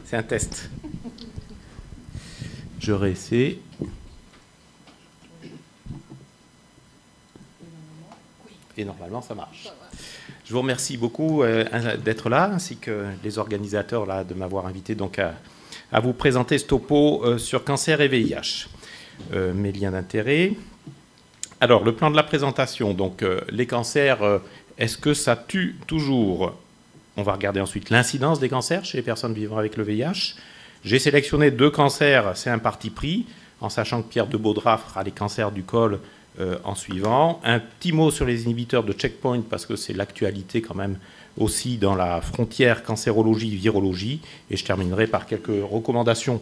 C'est un test. Je réessaie. Et normalement, ça marche. Je vous remercie beaucoup d'être là, ainsi que les organisateurs là, de m'avoir invité donc, à vous présenter ce topo sur cancer et VIH. Mes liens d'intérêt. Alors, le plan de la présentation. Donc, les cancers, est-ce que ça tue toujours? On va regarder ensuite l'incidence des cancers chez les personnes vivant avec le VIH. J'ai sélectionné 2 cancers, c'est un parti pris, en sachant que Pierre de Baudras fera les cancers du col en suivant. Un petit mot sur les inhibiteurs de checkpoint, parce que c'est l'actualité quand même aussi dans la frontière cancérologie-virologie. Et je terminerai par quelques recommandations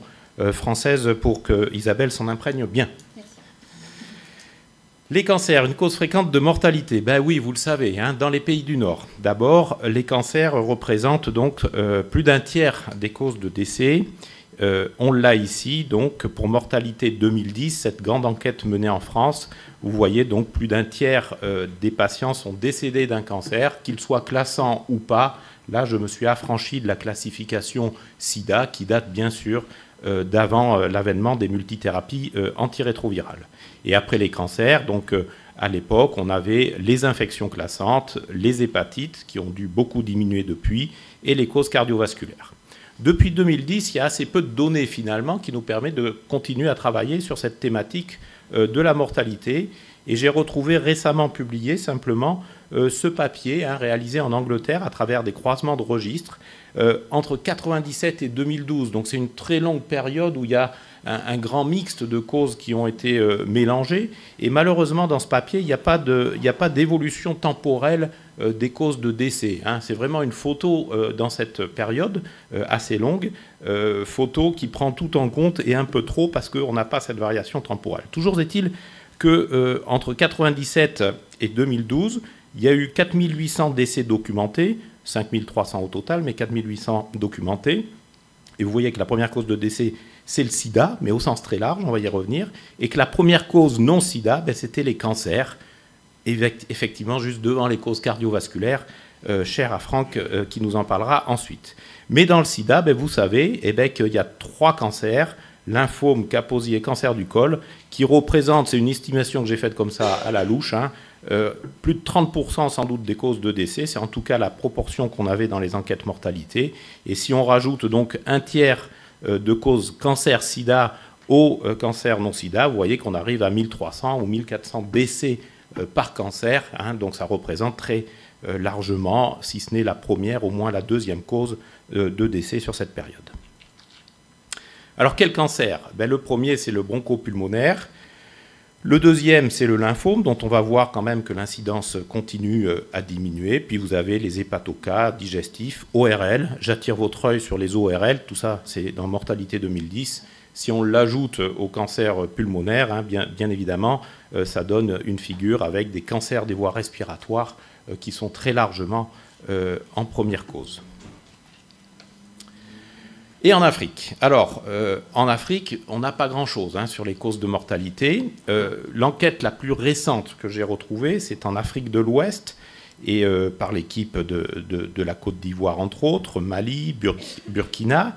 françaises pour que Isabelle s'en imprègne bien. Les cancers, une cause fréquente de mortalité. Ben oui, vous le savez, hein, dans les pays du Nord. D'abord, les cancers représentent donc plus d'un tiers des causes de décès. On l'a ici, donc, pour mortalité 2010, cette grande enquête menée en France. Vous voyez donc plus d'un tiers des patients sont décédés d'un cancer, qu'il soit classant ou pas. Là, je me suis affranchi de la classification SIDA, qui date bien sûr d'avant l'avènement des multithérapies antirétrovirales. Et après les cancers, donc à l'époque, on avait les infections classantes, les hépatites, qui ont dû beaucoup diminuer depuis, et les causes cardiovasculaires. Depuis 2010, il y a assez peu de données finalement qui nous permettent de continuer à travailler sur cette thématique de la mortalité. Et j'ai retrouvé récemment publié simplement ce papier réalisé en Angleterre à travers des croisements de registres entre 1997 et 2012. Donc c'est une très longue période où il y a un grand mixte de causes qui ont été mélangées. Et malheureusement, dans ce papier, il n'y a pas d'évolution temporelle des causes de décès. C'est vraiment une photo dans cette période assez longue, photo qui prend tout en compte et un peu trop parce qu'on n'a pas cette variation temporelle. Toujours est-il qu'entre 1997 et 2012, il y a eu 4800 décès documentés, 5300 au total, mais 4800 documentés. Et vous voyez que la première cause de décès, c'est le sida, mais au sens très large, on va y revenir, et que la première cause non-sida, c'était les cancers, effectivement juste devant les causes cardiovasculaires, chères à Franck, qui nous en parlera ensuite. Mais dans le sida, vous savez qu'il y a 3 cancers, lymphome, Kaposi et cancer du col, qui représentent, c'est une estimation que j'ai faite comme ça à la louche, plus de 30% sans doute des causes de décès, c'est en tout cas la proportion qu'on avait dans les enquêtes mortalité. Et si on rajoute donc un tiers de causes cancer-sida au cancer non-sida, vous voyez qu'on arrive à 1300 ou 1400 décès par cancer, donc ça représente très largement, si ce n'est la première, au moins la deuxième cause de décès sur cette période. Alors quel cancer? Le premier, c'est le bronchopulmonaire. Le deuxième, c'est le lymphome, dont on va voir quand même que l'incidence continue à diminuer. Puis vous avez les hépatocas, digestifs, ORL. J'attire votre œil sur les ORL. Tout ça, c'est dans Mortalité 2010. Si on l'ajoute au cancer pulmonaire, bien évidemment, ça donne une figure avec des cancers des voies respiratoires qui sont très largement en première cause. Et en Afrique. Alors, en Afrique, on n'a pas grand-chose sur les causes de mortalité. L'enquête la plus récente que j'ai retrouvée, c'est en Afrique de l'Ouest, et par l'équipe de la Côte d'Ivoire, entre autres, Mali, Burkina.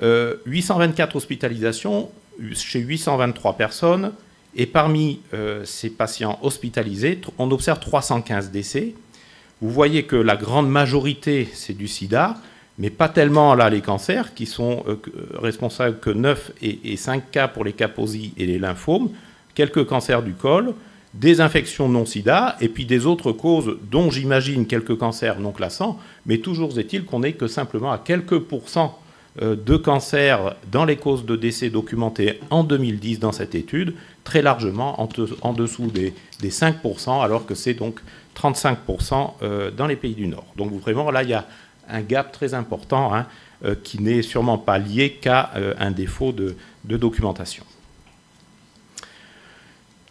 824 hospitalisations chez 823 personnes, et parmi ces patients hospitalisés, on observe 315 décès. Vous voyez que la grande majorité, c'est du sida, mais pas tellement là les cancers, qui sont responsables que 9 et 5 cas pour les Kaposi et les lymphomes, quelques cancers du col, des infections non-sida, et puis des autres causes dont j'imagine quelques cancers non classants, mais toujours est-il qu'on n'est que simplement à quelques pourcents de cancers dans les causes de décès documentées en 2010 dans cette étude, très largement en dessous des 5%, alors que c'est donc 35% dans les pays du Nord. Donc vraiment, là, il y a un gap très important qui n'est sûrement pas lié qu'à un défaut de documentation.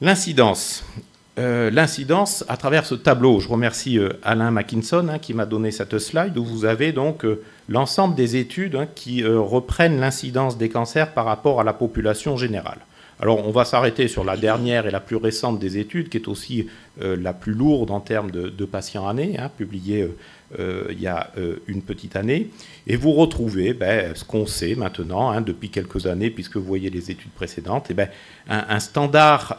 L'incidence. L'incidence à travers ce tableau. Je remercie Alain Mackinson qui m'a donné cette slide où vous avez donc l'ensemble des études qui reprennent l'incidence des cancers par rapport à la population générale. Alors on va s'arrêter sur la dernière et la plus récente des études qui est aussi la plus lourde en termes de patients année, publiée il y a une petite année. Et vous retrouvez ce qu'on sait maintenant, hein, depuis quelques années, puisque vous voyez les études précédentes, et un standard,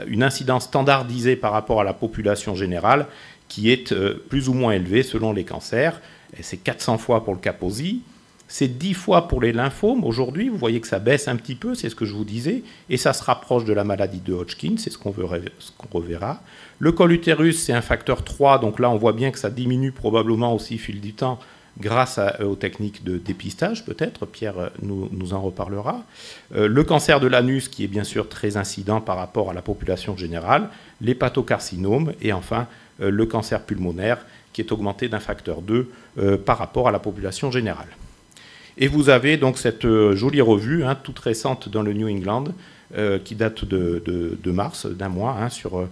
une incidence standardisée par rapport à la population générale qui est plus ou moins élevée selon les cancers. C'est 400 fois pour le Kaposi, c'est 10 fois pour les lymphomes. Aujourd'hui, vous voyez que ça baisse un petit peu, c'est ce que je vous disais, et ça se rapproche de la maladie de Hodgkin, c'est ce qu'on reverra. Le col utérus, c'est un facteur 3, donc là, on voit bien que ça diminue probablement aussi au fil du temps, grâce aux techniques de dépistage, peut-être. Pierre nous en reparlera. Le cancer de l'anus, qui est bien sûr très incident par rapport à la population générale. L'hépatocarcinome. Et enfin, le cancer pulmonaire, qui est augmenté d'un facteur 2 par rapport à la population générale. Et vous avez donc cette jolie revue, hein, toute récente dans le New England, qui date de mars, d'un mois, hein, sur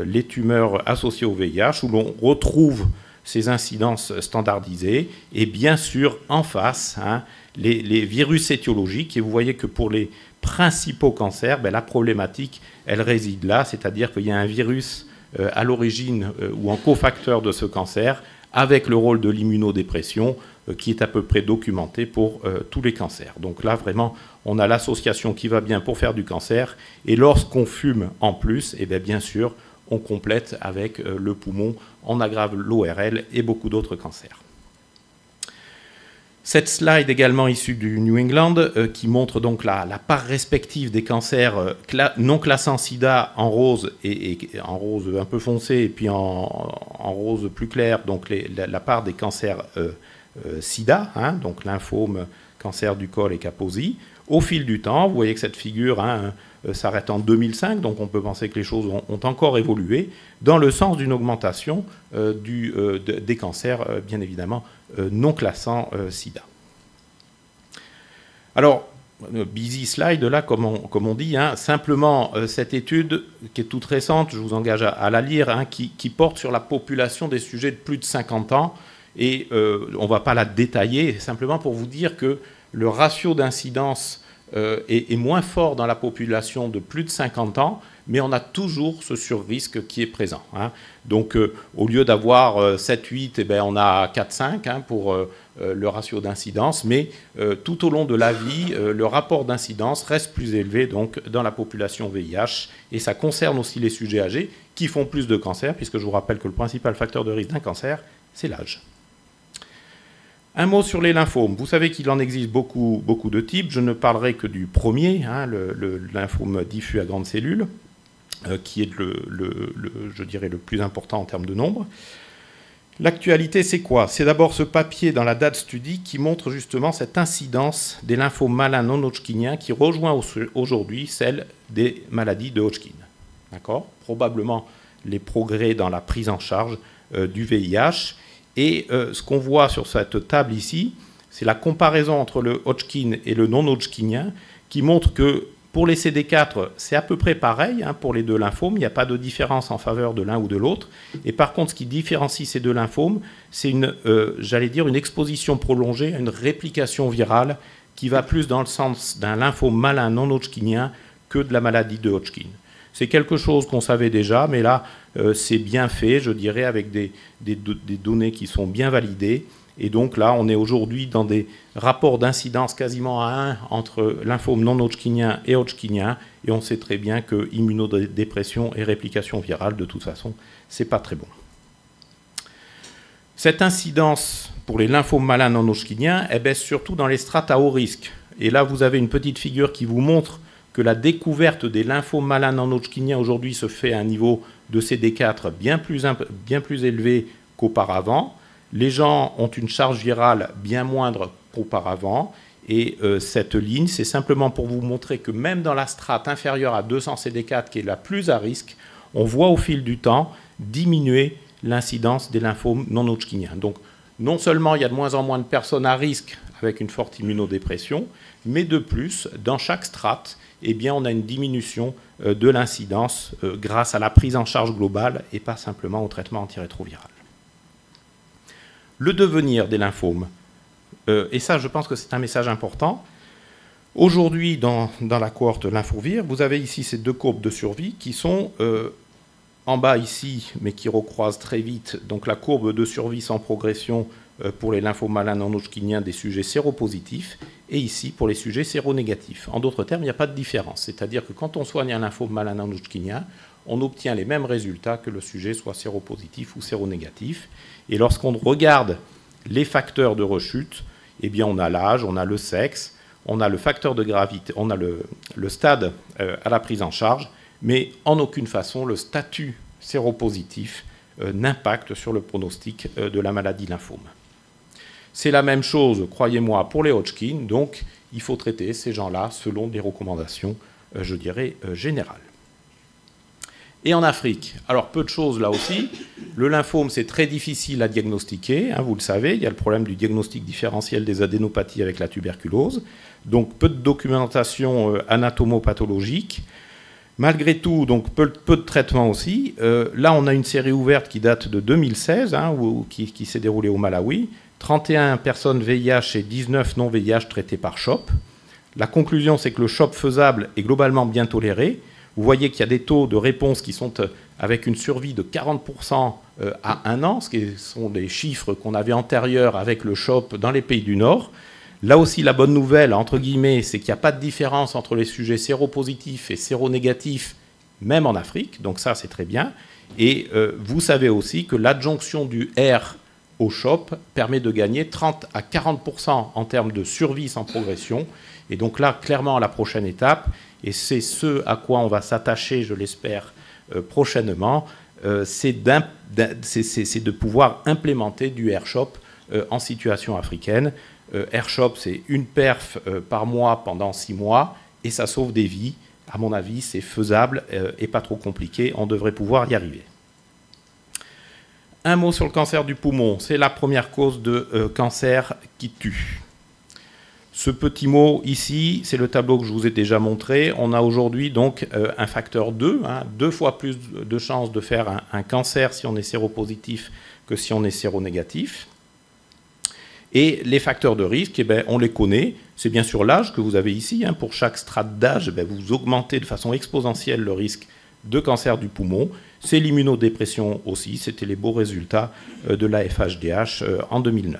les tumeurs associées au VIH, où l'on retrouve ces incidences standardisées, et bien sûr, en face, hein, les virus étiologiques. Et vous voyez que pour les principaux cancers, la problématique, elle réside là, c'est-à-dire qu'il y a un virus à l'origine ou en cofacteur de ce cancer, avec le rôle de l'immunodépression, qui est à peu près documenté pour tous les cancers. Donc là, vraiment, on a l'association qui va bien pour faire du cancer, et lorsqu'on fume en plus, et bien sûr, on complète avec le poumon, on aggrave l'ORL et beaucoup d'autres cancers. Cette slide également issue du New England qui montre donc la part respective des cancers non classants SIDA en rose et en rose un peu foncé et puis en rose plus clair, donc la part des cancers SIDA, hein, donc lymphome, cancer du col et Kaposi. Au fil du temps, vous voyez que cette figure s'arrête en 2005, donc on peut penser que les choses ont encore évolué dans le sens d'une augmentation des cancers, bien évidemment, non classants SIDA. Alors, busy slide, là, comme on dit, hein, simplement cette étude, qui est toute récente, je vous engage à la lire, hein, qui porte sur la population des sujets de plus de 50 ans, et on ne va pas la détailler, simplement pour vous dire que le ratio d'incidence est moins fort dans la population de plus de 50 ans, mais on a toujours ce surrisque qui est présent, hein. Donc, au lieu d'avoir 7-8, on a 4-5 hein, pour le ratio d'incidence, mais tout au long de la vie, le rapport d'incidence reste plus élevé donc, dans la population VIH, et ça concerne aussi les sujets âgés qui font plus de cancer, puisque je vous rappelle que le principal facteur de risque d'un cancer, c'est l'âge. Un mot sur les lymphomes. Vous savez qu'il en existe beaucoup de types. Je ne parlerai que du premier, hein, le lymphome diffus à grandes cellules, qui est je dirais le plus important en termes de nombre. L'actualité, c'est quoi? C'est d'abord ce papier dans la DAD Study qui montre justement cette incidence des lymphomes malins non hodgkiniens qui rejoint aujourd'hui celle des maladies de Hodgkin. D'accord? Probablement les progrès dans la prise en charge du VIH. Et ce qu'on voit sur cette table ici, c'est la comparaison entre le Hodgkin et le non-Hodgkinien qui montre que pour les CD4, c'est à peu près pareil hein, pour les deux lymphomes. Il n'y a pas de différence en faveur de l'un ou de l'autre. Et par contre, ce qui différencie ces deux lymphomes, c'est une exposition prolongée à une réplication virale qui va plus dans le sens d'un lymphome malin non-Hodgkinien que de la maladie de Hodgkin. C'est quelque chose qu'on savait déjà, mais là, c'est bien fait, je dirais, avec des données qui sont bien validées. Et donc là, on est aujourd'hui dans des rapports d'incidence quasiment à 1 entre lymphome non-hodgkinien et hodgkinien. Et on sait très bien que immunodépression et réplication virale, de toute façon, c'est pas très bon. Cette incidence pour les lymphomes malins non-hodgkiniens, elle baisse surtout dans les strates à haut risque. Et là, vous avez une petite figure qui vous montre que la découverte des lymphomes malins non-hodgkiniens aujourd'hui se fait à un niveau de CD4 bien plus élevé qu'auparavant. Les gens ont une charge virale bien moindre qu'auparavant. Et cette ligne, c'est simplement pour vous montrer que même dans la strate inférieure à 200 CD4, qui est la plus à risque, on voit au fil du temps diminuer l'incidence des lymphomes non-hodgkiniens. Donc, non seulement il y a de moins en moins de personnes à risque avec une forte immunodépression, mais de plus, dans chaque strate, eh bien, on a une diminution de l'incidence grâce à la prise en charge globale et pas simplement au traitement antirétroviral. Le devenir des lymphomes, et ça, je pense que c'est un message important. Aujourd'hui, dans la cohorte Lymphovir, vous avez ici ces deux courbes de survie qui sont en bas ici, mais qui recroise très vite, donc la courbe de survie sans progression pour les lymphomes malins non-hodgkiniens des sujets séropositifs, et ici pour les sujets séronégatifs. En d'autres termes, il n'y a pas de différence. C'est-à-dire que quand on soigne un lymphome malin non-hodgkinien, on obtient les mêmes résultats que le sujet soit séropositif ou séronégatif. Et lorsqu'on regarde les facteurs de rechute, eh bien on a l'âge, on a le sexe, on a le facteur de gravité, on a le stade à la prise en charge, mais en aucune façon le statut séropositif n'impacte sur le pronostic de la maladie lymphome. C'est la même chose, croyez-moi, pour les Hodgkin, donc il faut traiter ces gens-là selon des recommandations, je dirais, générales. Et en Afrique, alors peu de choses là aussi. Le lymphome, c'est très difficile à diagnostiquer, hein, vous le savez, il y a le problème du diagnostic différentiel des adénopathies avec la tuberculose, donc peu de documentation anatomopathologique. Malgré tout, donc peu de traitements aussi. Là, on a une série ouverte qui date de 2016, hein, qui s'est déroulée au Malawi. 31 personnes VIH et 19 non-VIH traitées par CHOP. La conclusion, c'est que le CHOP faisable est globalement bien toléré. Vous voyez qu'il y a des taux de réponse qui sont avec une survie de 40% à 1 an, ce qui sont des chiffres qu'on avait antérieurs avec le CHOP dans les pays du Nord. Là aussi, la bonne nouvelle, entre guillemets, c'est qu'il n'y a pas de différence entre les sujets séropositifs et séronégatifs, même en Afrique, donc ça, c'est très bien. Et vous savez aussi que l'adjonction du R au CHOP permet de gagner 30 à 40% en termes de survie sans progression. Et donc là, clairement, la prochaine étape, et c'est ce à quoi on va s'attacher, je l'espère, prochainement, c'est de pouvoir implémenter du R-CHOP en situation africaine. R-CHOP, c'est une perf par mois pendant 6 mois, et ça sauve des vies. À mon avis, c'est faisable et pas trop compliqué. On devrait pouvoir y arriver. Un mot sur le cancer du poumon. C'est la première cause de cancer qui tue. Ce petit mot ici, c'est le tableau que je vous ai déjà montré. On a aujourd'hui donc un facteur 2, hein, 2 fois plus de chances de faire un cancer si on est séropositif que si on est séronégatif. Et les facteurs de risque, eh bien, on les connaît. C'est bien sûr l'âge que vous avez ici. Hein. Pour chaque strate d'âge, eh bien, vous augmentez de façon exponentielle le risque de cancer du poumon. C'est l'immunodépression aussi. C'était les beaux résultats de la FHDH en 2009.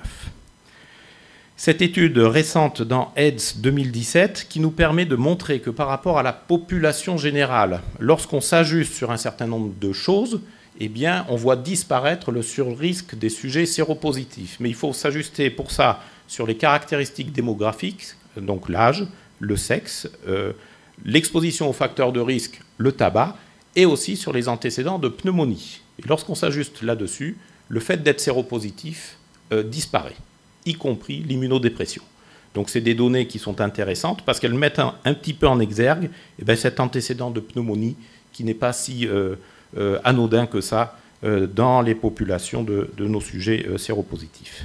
Cette étude récente dans AIDS 2017 qui nous permet de montrer que par rapport à la population générale, lorsqu'on s'ajuste sur un certain nombre de choses, eh bien, on voit disparaître le surrisque des sujets séropositifs. Mais il faut s'ajuster pour ça sur les caractéristiques démographiques, donc l'âge, le sexe, l'exposition aux facteurs de risque, le tabac, et aussi sur les antécédents de pneumonie. Et lorsqu'on s'ajuste là-dessus, le fait d'être séropositif disparaît, y compris l'immunodépression. Donc c'est des données qui sont intéressantes parce qu'elles mettent un petit peu en exergue cet antécédent de pneumonie qui n'est pas si anodin que ça dans les populations de nos sujets séropositifs.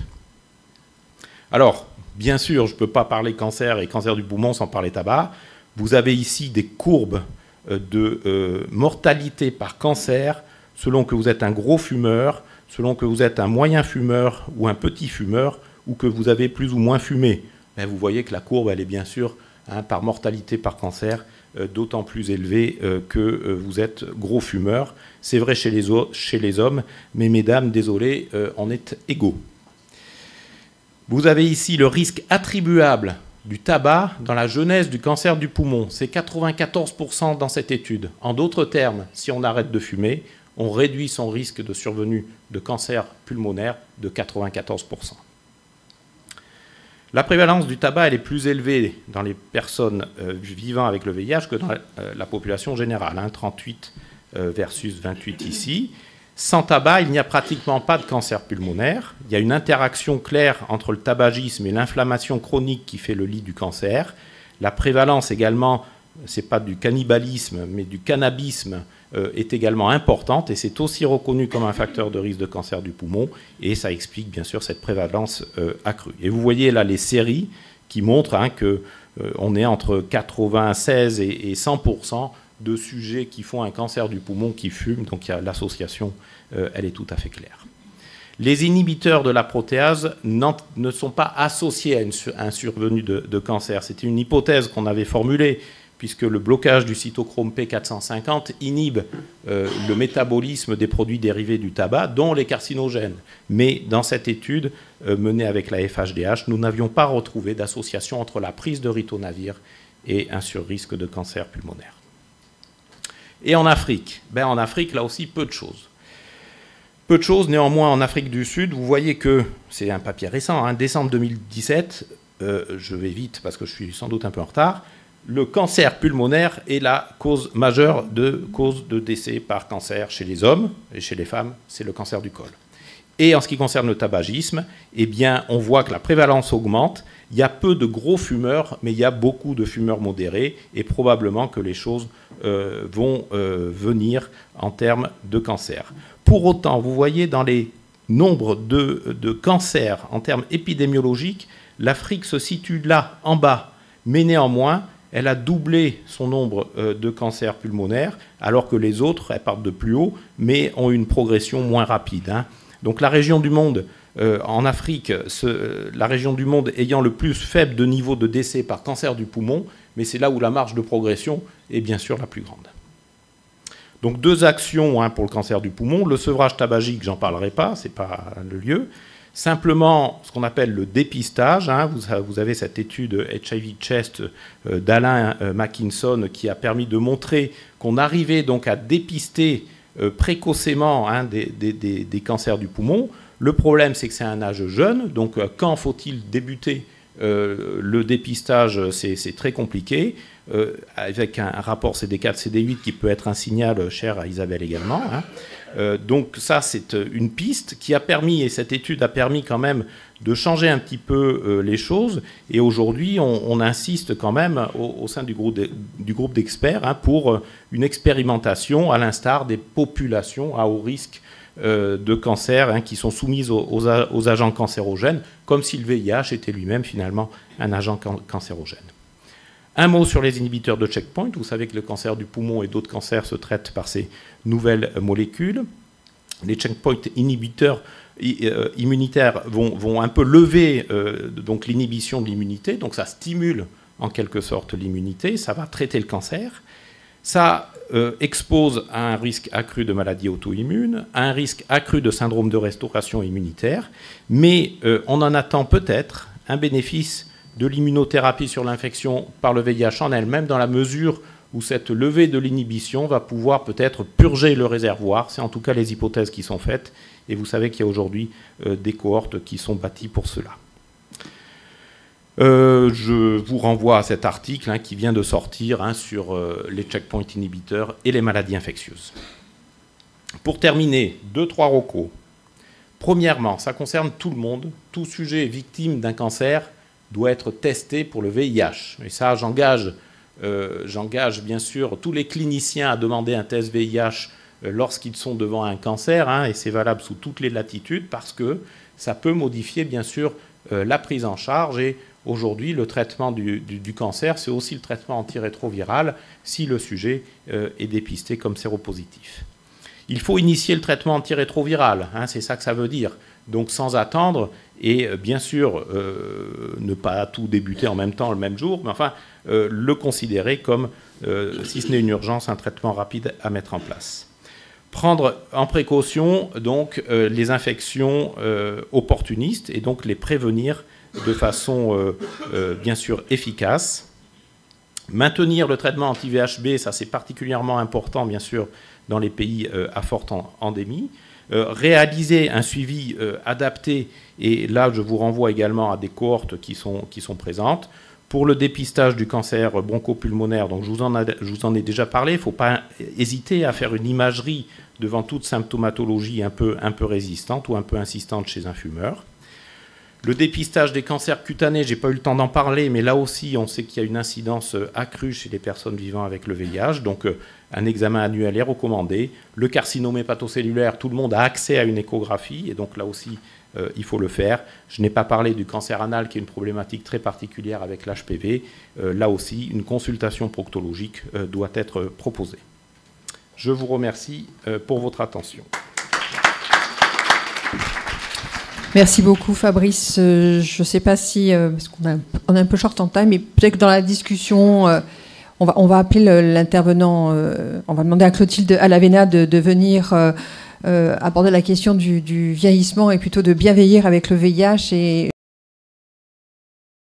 Alors, bien sûr, je ne peux pas parler cancer et cancer du poumon sans parler tabac. Vous avez ici des courbes de mortalité par cancer selon que vous êtes un gros fumeur, selon que vous êtes un moyen fumeur ou un petit fumeur, ou que vous avez plus ou moins fumé. Mais vous voyez que la courbe, elle est bien sûr, hein, par mortalité par cancer, d'autant plus élevée que vous êtes gros fumeur. C'est vrai chez les hommes, mais mesdames, désolé, on est égaux. Vous avez ici le risque attribuable du tabac dans la genèse du cancer du poumon. C'est 94% dans cette étude. En d'autres termes, si on arrête de fumer, on réduit son risque de survenue de cancer pulmonaire de 94%. La prévalence du tabac elle est plus élevée dans les personnes vivant avec le VIH que dans la population générale, hein, 38 versus 28 ici. Sans tabac, il n'y a pratiquement pas de cancer pulmonaire. Il y a une interaction claire entre le tabagisme et l'inflammation chronique qui fait le lit du cancer. La prévalence également, ce n'est pas du cannibalisme, mais du cannabisme, est également importante et c'est aussi reconnu comme un facteur de risque de cancer du poumon et ça explique bien sûr cette prévalence accrue. Et vous voyez là les séries qui montrent hein, qu'on est entre 96 et 100% de sujets qui font un cancer du poumon qui fument, donc l'association elle est tout à fait claire. Les inhibiteurs de la protéase ne sont pas associés à un survenu de cancer. C'était une hypothèse qu'on avait formulée puisque le blocage du cytochrome P450 inhibe le métabolisme des produits dérivés du tabac, dont les carcinogènes. Mais dans cette étude menée avec la FHDH, nous n'avions pas retrouvé d'association entre la prise de ritonavir et un surrisque de cancer pulmonaire. Et en Afrique, en Afrique, là aussi, peu de choses. Peu de choses, néanmoins, en Afrique du Sud, vous voyez que, c'est un papier récent, hein, décembre 2017, je vais vite parce que je suis sans doute un peu en retard, le cancer pulmonaire est la cause majeure de décès par cancer chez les hommes et chez les femmes, c'est le cancer du col. Et en ce qui concerne le tabagisme, eh bien, on voit que la prévalence augmente. Il y a peu de gros fumeurs, mais il y a beaucoup de fumeurs modérés, et probablement que les choses vont venir en termes de cancer. Pour autant, vous voyez dans les nombres de cancers en termes épidémiologiques, l'Afrique se situe là, en bas, mais néanmoins, elle a doublé son nombre de cancers pulmonaires, alors que les autres, elles partent de plus haut, mais ont une progression moins rapide, hein. Donc la région du monde, en Afrique, la région du monde ayant le plus faible de niveau de décès par cancer du poumon, mais c'est là où la marge de progression est bien sûr la plus grande. Donc 2 actions, hein, pour le cancer du poumon. Le sevrage tabagique, j'en parlerai pas, ce n'est pas le lieu. Simplement, ce qu'on appelle le dépistage, hein, vous avez cette étude HIV Chest d'Alain Mackinson qui a permis de montrer qu'on arrivait donc à dépister précocement, hein, des cancers du poumon. Le problème, c'est que c'est un âge jeune, donc quand faut-il débuter le dépistage, c'est très compliqué, avec un rapport CD4, CD8 qui peut être un signal cher à Isabelle également, hein. Donc ça, c'est une piste qui a permis, et cette étude a permis quand même de changer un petit peu les choses. Et aujourd'hui, on insiste quand même au sein du groupe d'experts, hein, pour une expérimentation à l'instar des populations à haut risque de cancer, hein, qui sont soumises aux agents cancérogènes, comme si le VIH était lui-même finalement un agent cancérogène. Un mot sur les inhibiteurs de checkpoint. Vous savez que le cancer du poumon et d'autres cancers se traitent par ces nouvelles molécules. Les checkpoint inhibiteurs immunitaires vont un peu lever donc l'inhibition de l'immunité, donc ça stimule en quelque sorte l'immunité, ça va traiter le cancer, ça expose à un risque accru de maladies auto-immunes, à un risque accru de syndrome de restauration immunitaire, mais on en attend peut-être un bénéfice de l'immunothérapie sur l'infection par le VIH en elle-même, dans la mesure où cette levée de l'inhibition va pouvoir peut-être purger le réservoir. C'est en tout cas les hypothèses qui sont faites, et vous savez qu'il y a aujourd'hui des cohortes qui sont bâties pour cela. Je vous renvoie à cet article, hein, qui vient de sortir, hein, sur les checkpoint inhibiteurs et les maladies infectieuses. Pour terminer, 2-3 recos. Premièrement, ça concerne tout le monde. Tout sujet victime d'un cancer doit être testé pour le VIH. Et ça, j'engage bien sûr tous les cliniciens à demander un test VIH lorsqu'ils sont devant un cancer, hein, et c'est valable sous toutes les latitudes, parce que ça peut modifier bien sûr la prise en charge. Et aujourd'hui, le traitement du cancer, c'est aussi le traitement antirétroviral si le sujet est dépisté comme séropositif. Il faut initier le traitement antirétroviral, hein, c'est ça que ça veut dire. Donc sans attendre, et bien sûr ne pas tout débuter en même temps le même jour, mais enfin le considérer comme, si ce n'est une urgence, un traitement rapide à mettre en place. Prendre en précaution donc les infections opportunistes, et donc les prévenir de façon bien sûr efficace. Maintenir le traitement anti-VHB, ça c'est particulièrement important bien sûr dans les pays à forte endémie. Réaliser un suivi adapté, et là je vous renvoie également à des cohortes qui sont présentes. Pour le dépistage du cancer bronchopulmonaire, donc je vous en ai déjà parlé, il ne faut pas hésiter à faire une imagerie devant toute symptomatologie un peu résistante ou un peu insistante chez un fumeur. Le dépistage des cancers cutanés, je n'ai pas eu le temps d'en parler, mais là aussi, on sait qu'il y a une incidence accrue chez les personnes vivant avec le VIH, donc un examen annuel est recommandé. Le carcinome hépatocellulaire, tout le monde a accès à une échographie, et donc là aussi, il faut le faire. Je n'ai pas parlé du cancer anal, qui est une problématique très particulière avec l'HPV. Là aussi, une consultation proctologique doit être proposée. Je vous remercie pour votre attention. Merci beaucoup Fabrice. Je ne sais pas si, parce qu'on a un peu short en time, mais peut-être que dans la discussion, On va appeler l'intervenant, on va demander à Clotilde Alavena de venir aborder la question du vieillissement et plutôt de bien vieillir avec le VIH et